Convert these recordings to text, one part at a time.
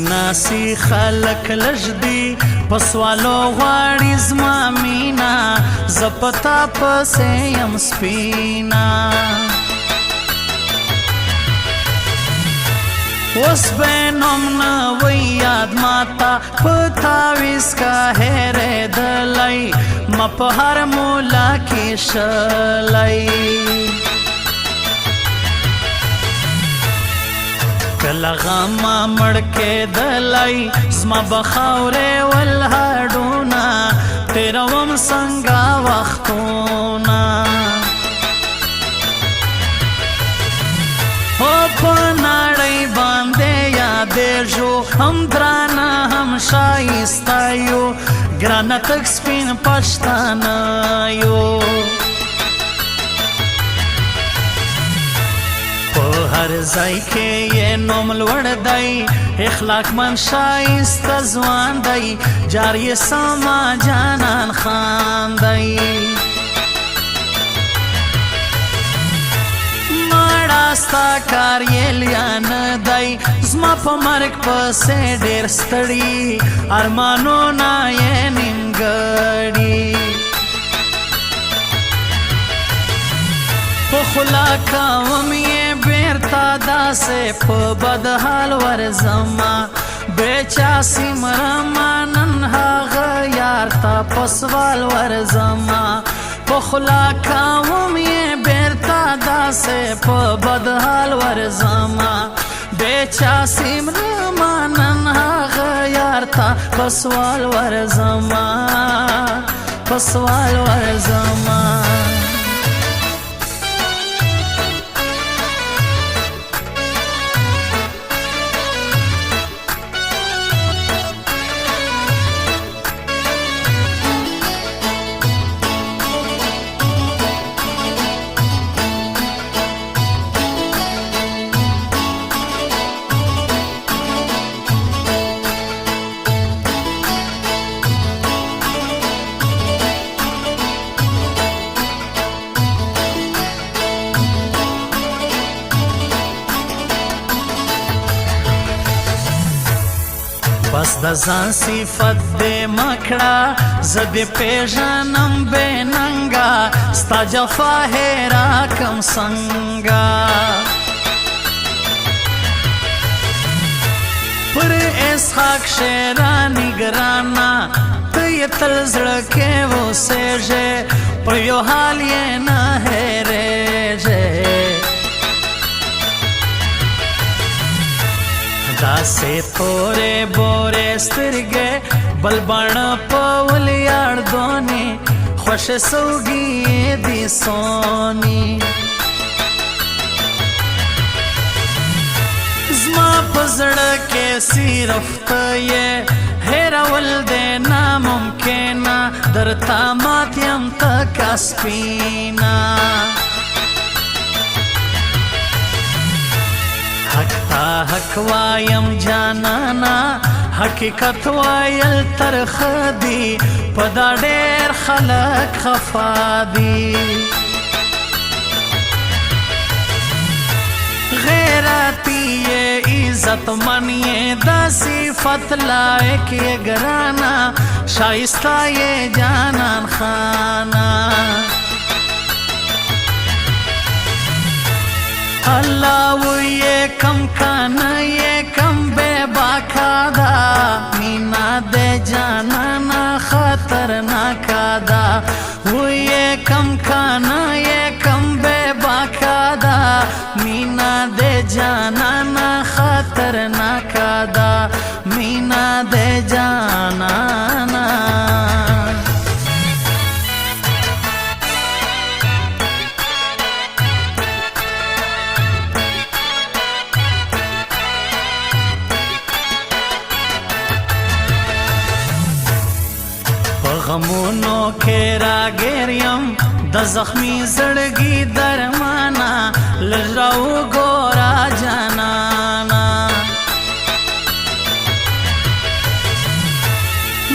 ناسی خلق لجدی پسوالو غواړي زما مینا زپتا پسې یم سپینا اوس به نوم نه وی یاد ماتا پتا ویس کا هره دلای ما په هر مولا کې شلای کله غما مړ کې دلای زما بخاوره ول هډونا تیروم څنګه وختونه او په نړۍ باندې یادې جو هم درانه هم شایسته یو ګرانه تک سپین پښتانه یو هر ځای کې یې نوم لوړ دی اخلاق من شایسته ځوان دی جار یې سما جانان خان دی ماړه ستا کار یې لیان دی زما په مرګ پسې ډېر ستړي ارمانونه یې نیمګړي په خوله کوم یې بیرته داسې په بد حال ورځما بېچا سیمرما نن هغه یار ته په سوال ورځما په خوله کوم یې بیرته داسې په بد حال ورځما بېچا سیمرما نن هغه یار ته په سوال ورځما په سوال ورځما بس د ځان صفت دې مکړه زه دې پېژنم بې ننګه ستا جفا هېره کم څنګه پر اسحاق شیراني ګرانه ته یې تل زړه کې اوسېږې په یو حال یې نه هېرېږې داسې تورې بورې سترګې بل بڼه په ولیاړ دونې خوښې سوګي دي سوني زما په زړه کې صرف ته یې هېرول دې ناممکنه درته مات یم تکه سپینه حق تا حق وایم جانانا حقیقت وایل ترخه دی په دا ډېر خلک خفا دي غیرتی یې عزت من یې دا صفت لایق یې ګرانا شایسته یې جانان خانا الله وې کم کانا یې کم بے باکا دا مینا دے جانانا خطرناکا دا وې کم کانا یې کم بے باکا دا مینا دے جانانا خطرناکا دا مینا دے جانانا غمونو کې راګیر یم د زخمی زړګي درمانا لږ راوګوره جانانا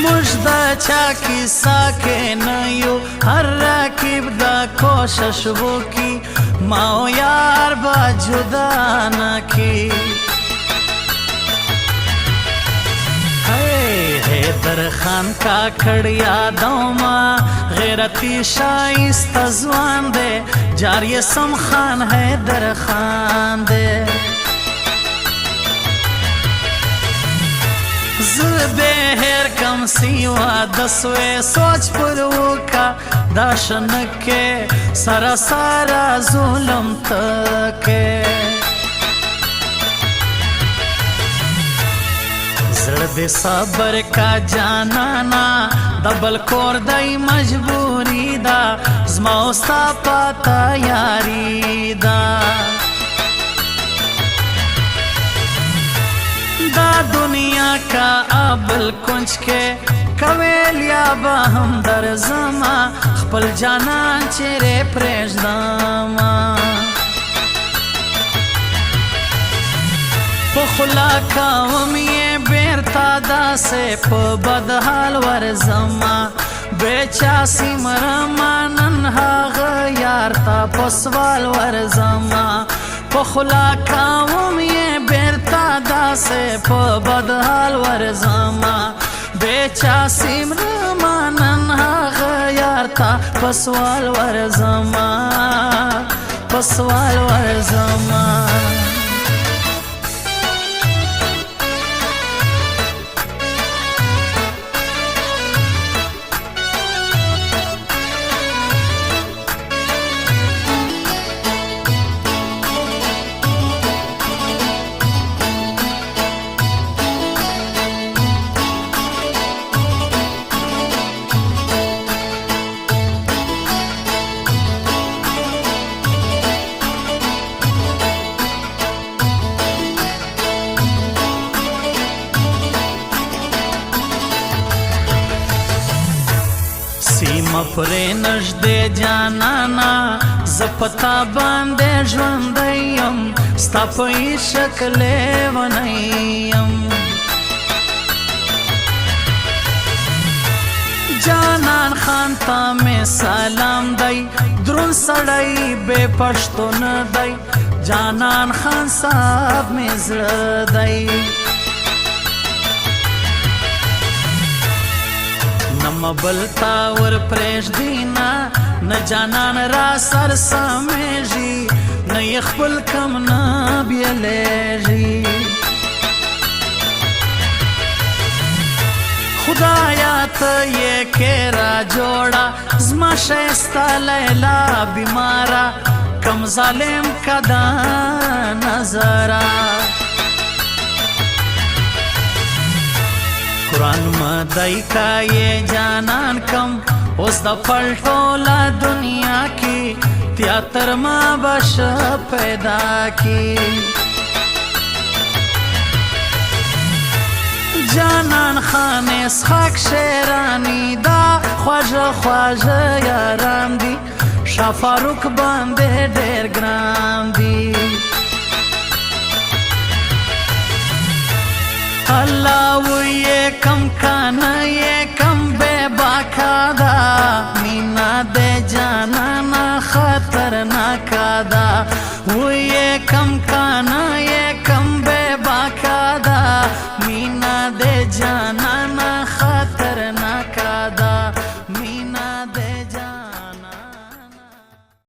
موږ د چا کیسه کې نه یو هر راکب د کوشش وکړي ما او یار به جدا نه کړي حیدر خان کاکړ یادوما غیرتی شایسته ځوان دی جار سم خان حیدر خان دی زه به هر کم سیوا د سوې سوچ پر وکا دا شنکه سرا سارا ظلم تکه زړه دې صبر کا جانانا دبل کور دای مجبوری دا زما او ستا پتا یاری دا دا دنیا کا ابل کنج کے کویلیا با هم در زما خپل جانان چیرې پرېږدما په خوله کوم یې بیرته داسې په بد حال ورځما بېچا سیمرما نن هغه یار ته په سوال ورځما په خوله کوم یې بیرته داسې په بد حال ورځما بېچا سیمرما نن هغه یار ته په سوال ورځما په سوال ورځما سیمه پرې نږدې جانانا زه پتا باندې ژوندی یم ستا په عشق لیونی یم جانان خان ته مې سلام دی درون سړی بې پښتون دی جانان خان صاحب مې زړه دی نم بلتا ور پرېږدینا نه جانان را سر سمیږي نه یې خپل کم نه بیلیږي خدایا ته یې کې را جوړه زما ښایسته لیلا بیماره کم ظالم کدا نظره قرآن مدعی کا یہ جانان کم اس دا پلٹولا دنیا کی تیاتر ماں بش پیدا کی جانان خان اسحاق شیرانی دا خواجه خواجه یاران دی شاہ فاروق باندې ډېر ګران دی اللہ وہ یہ کم کانا یہ کم بے باکا دا مینا دے جانا نا خطرناک دا وہ یہ کم کانا یہ کم بے باکا دا مینا دے جانا